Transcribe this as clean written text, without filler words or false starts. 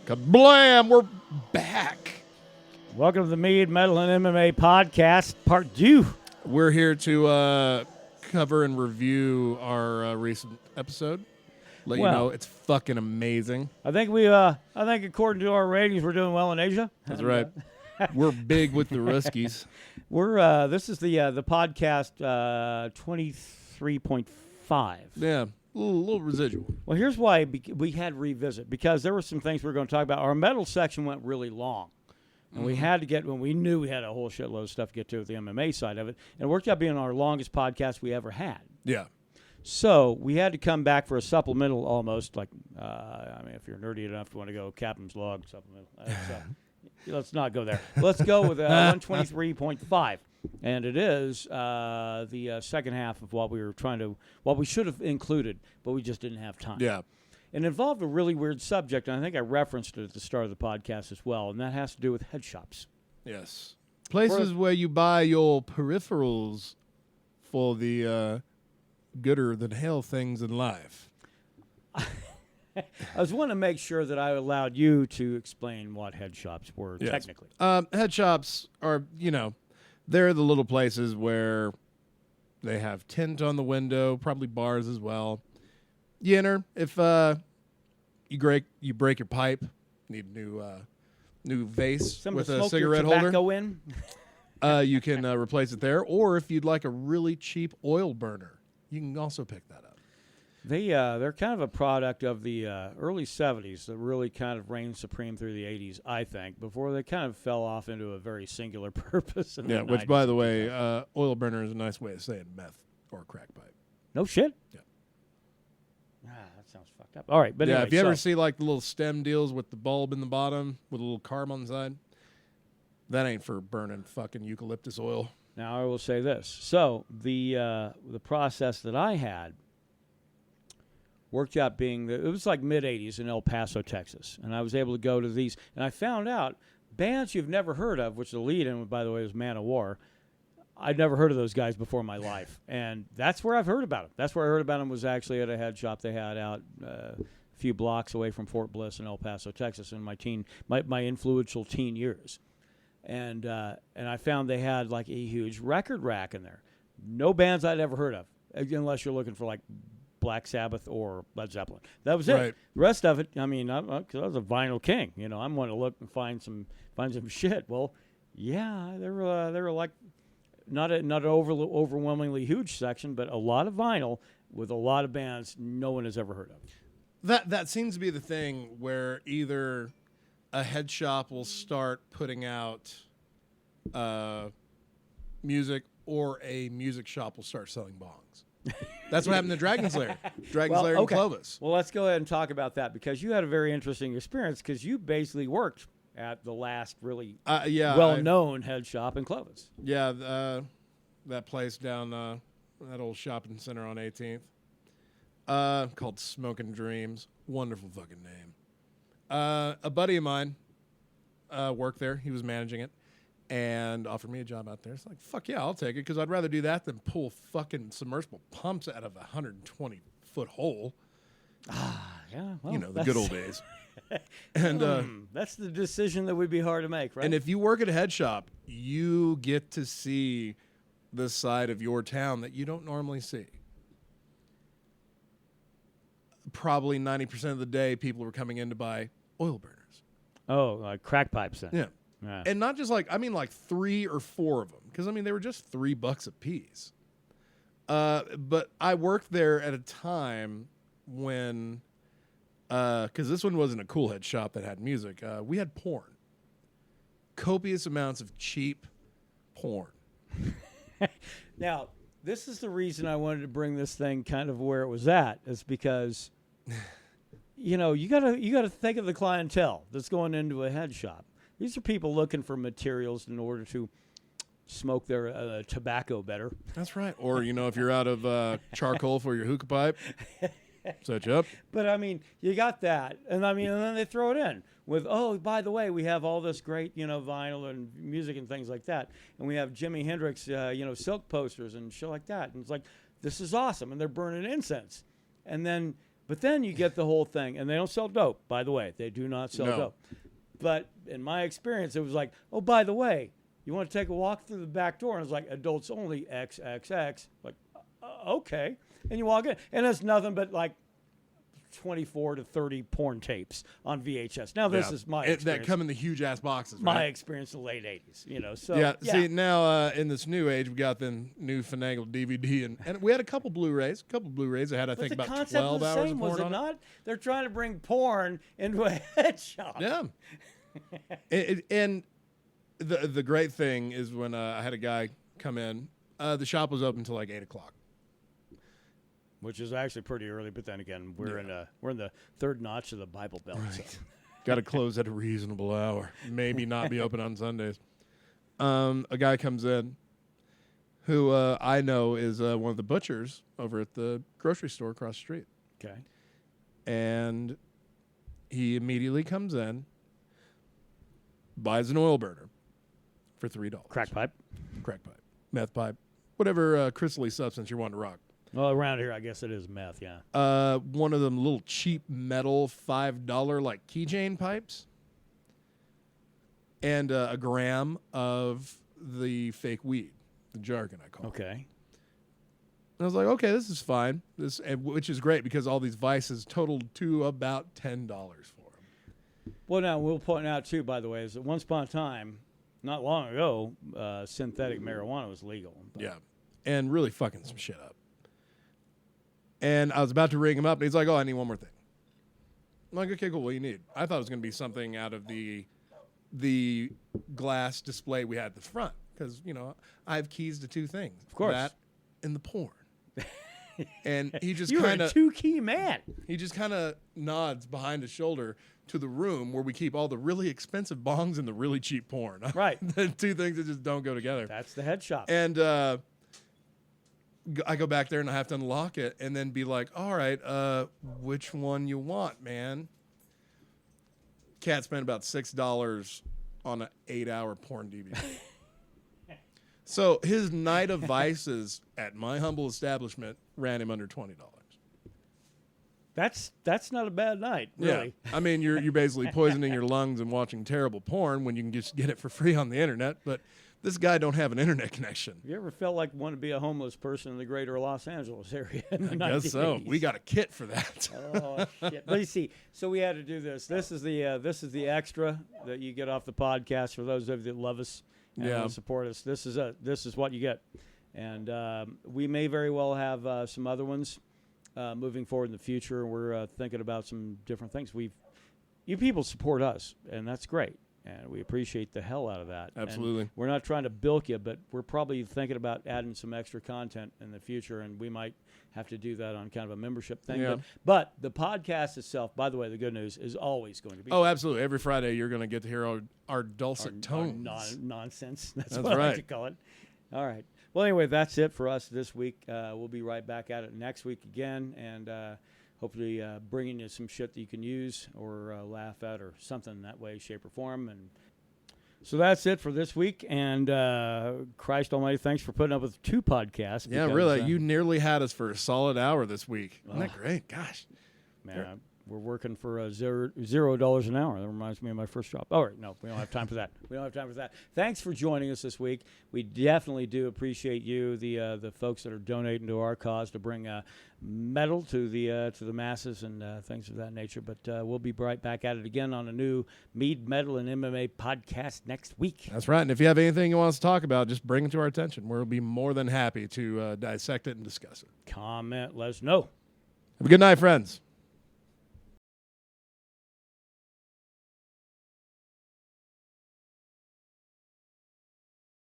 Kablam! We're back. Welcome to the Mead Metal and MMA podcast, part 2. We're here to cover and review our recent episode. Let you know it's fucking amazing. I think according to our ratings, we're doing well in Asia. That's right. We're big with the Ruskies. We're this is the podcast 23.5. Yeah, a little residual. Well, here's why we had revisit, because there were some things we were going to talk about. Our metal section went really long. And we had to get, when we knew we had a whole shitload of stuff to get to with the MMA side of it. And it worked out being our longest podcast we ever had. Yeah. So we had to come back for a supplemental almost, like, if you're nerdy enough to want to go Captain's Log supplemental. Let's not go there. Let's go with 123.5. And it is the second half of what we should have included, but we just didn't have time. Yeah. It involved a really weird subject, and I think I referenced it at the start of the podcast as well, and that has to do with Headshops. Yes. Places where you buy your peripherals for the gooder-than-hell things in life. I was wanting to make sure that I allowed you to explain what Headshops were technically. Headshops are, they're the little places where they have tint on the window, probably bars as well. You enter. If you break your pipe, need a new vase with a cigarette holder. In? You can replace it there. Or if you'd like a really cheap oil burner, you can also pick that up. They're kind of a product of the early 70s that really kind of reigned supreme through the 80s, I think, before they kind of fell off into a very singular purpose. In the which, 90s. by the way, oil burner is a nice way of saying meth or crack pipe. No shit? Yeah. That sounds fucked up. All right, but anyway, if you ever see like the little stem deals with the bulb in the bottom with a little carb on the side, that ain't for burning fucking eucalyptus oil. Now I will say this: so the process that I had worked out being it was like mid '80s in El Paso, Texas, and I was able to go to these, and I found out bands you've never heard of, which the lead in, by the way, was Man of War. I'd never heard of those guys before in my life, and that's where I've heard about them. That's where I heard about them was actually at a head shop they had out a few blocks away from Fort Bliss in El Paso, Texas, in my influential teen years. And I found they had like a huge record rack in there. No bands I'd ever heard of, unless you're looking for like Black Sabbath or Led Zeppelin. That was it. Right. The rest of it, I mean, because I was a vinyl king. I'm going to look and find some shit. Well, yeah, they were like. Not an overwhelmingly huge section, but a lot of vinyl with a lot of bands no one has ever heard of. That seems to be the thing where either a head shop will start putting out music or a music shop will start selling bongs. That's what happened to Dragon's Lair. Lair in Clovis. Well, let's go ahead and talk about that because you had a very interesting experience because you basically worked at the last really well-known head shop in Clovis. Yeah, that place down that old shopping center on 18th called Smoking Dreams. Wonderful fucking name. A buddy of mine worked there. He was managing it and offered me a job out there. It's like, fuck yeah, I'll take it because I'd rather do that than pull fucking submersible pumps out of a 120-foot hole. Yeah. Well, the good old days. And that's the decision that would be hard to make, right? And if you work at a head shop, you get to see the side of your town that you don't normally see. Probably 90% of the day, people were coming in to buy oil burners. Oh, like crack pipes then. Yeah. And not just like 3 or 4 of them. Because, they were just $3 a piece. But I worked there at a time when... because this one wasn't a cool head shop that had music. We had porn. Copious amounts of cheap porn. Now, this is the reason I wanted to bring this thing kind of where it was at, is because, you gotta think of the clientele that's going into a head shop. These are people looking for materials in order to smoke their tobacco better. That's right. Or, if you're out of charcoal for your hookah pipe. Set you up. But, you got that. And, and then they throw it in with, oh, by the way, we have all this great, vinyl and music and things like that. And we have Jimi Hendrix, silk posters and shit like that. And it's like, this is awesome. And they're burning incense. And then But then you get the whole thing, and they don't sell dope, by the way. They do not sell dope. But in my experience, it was like, oh, by the way, you want to take a walk through the back door? And it's like, adults only, XXX. Like, okay. And you walk in, and it's nothing but like 24 to 30 porn tapes on VHS. Now, this is my experience. That come in the huge-ass boxes, right? My experience in the late 80s, you know. So, yeah. See, now in this new age, we got the new finagled DVD, and we had a couple Blu-rays. That had, I think, about 12 hours of porn was it on not? it. They're trying to bring porn into a head shop. Yeah. And the great thing is when I had a guy come in, the shop was open until like 8 o'clock. Which is actually pretty early, but then again, we're in the third notch of the Bible Belt. Right. So. Got to close at a reasonable hour. Maybe not be open on Sundays. A guy comes in who I know is one of the butchers over at the grocery store across the street. Okay. And he immediately comes in, buys an oil burner for $3. Crack pipe, meth pipe, whatever crystally substance you want to rock. Well, around here, I guess it is meth, yeah. One of them little cheap metal $5 like keychain pipes, and a gram of the fake weed, the jargon I call it. Okay. And I was like, okay, this is fine. Which is great because all these vices totaled to about $10 for him. Well, now we'll point out too, by the way, is that once upon a time, not long ago, synthetic marijuana was legal. Yeah, and really fucking some shit up. And I was about to ring him up, and he's like, oh, I need one more thing. I'm like, okay, cool, what do you need? I thought it was going to be something out of the glass display we had at the front. Because, you know, I have keys to two things. Of course. That and the porn. And he just You're kind a of... two-key man. He just kind of nods behind his shoulder to the room where we keep all the really expensive bongs and the really cheap porn. Right. The two things that just don't go together. That's the head shop. And... I go back there and I have to unlock it and then be like, all right, which one you want, man? Cat spent about $6 on an 8-hour porn DVD. So his night of vices at my humble establishment ran him under $20. That's not a bad night, really. Yeah. I mean, you're basically poisoning your lungs and watching terrible porn when you can just get it for free on the internet, but this guy don't have an internet connection. Have you ever felt like wanting to be a homeless person in the greater Los Angeles area in the I guess 1980s? so. We got a kit for that. Oh shit! But you see, so we had to do this. This is the extra that you get off the podcast for those of you that love us and want to support us. This is what you get, and we may very well have some other ones moving forward in the future. We're thinking about some different things. You people support us, and that's great. And we appreciate the hell out of that. Absolutely. And we're not trying to bilk you, but we're probably thinking about adding some extra content in the future, and we might have to do that on kind of a membership thing. Yeah. But the podcast itself, by the way, the good news is always going to be. Oh, absolutely. Every Friday you're going to get to hear our dulcet tones. Our nonsense. That's That's what I right. like to call it. All right. Well, anyway, that's it for us this week. We'll be right back at it next week again, and hopefully bringing you some shit that you can use or laugh at or something in that way, shape, or form. And so that's it for this week. And Christ almighty, thanks for putting up with 2 podcasts. Yeah, because, really. You nearly had us for a solid hour this week. Isn't that great? Gosh. Man, we're working for $0 an hour. That reminds me of my first job. All right, no, we don't have time for that. Thanks for joining us this week. We definitely do appreciate you, the folks that are donating to our cause to bring metal to the masses and things of that nature. But we'll be right back at it again on a new Mead, Metal, and MMA podcast next week. That's right. And if you have anything you want us to talk about, just bring it to our attention. We'll be more than happy to dissect it and discuss it. Comment, let us know. Have a good night, friends.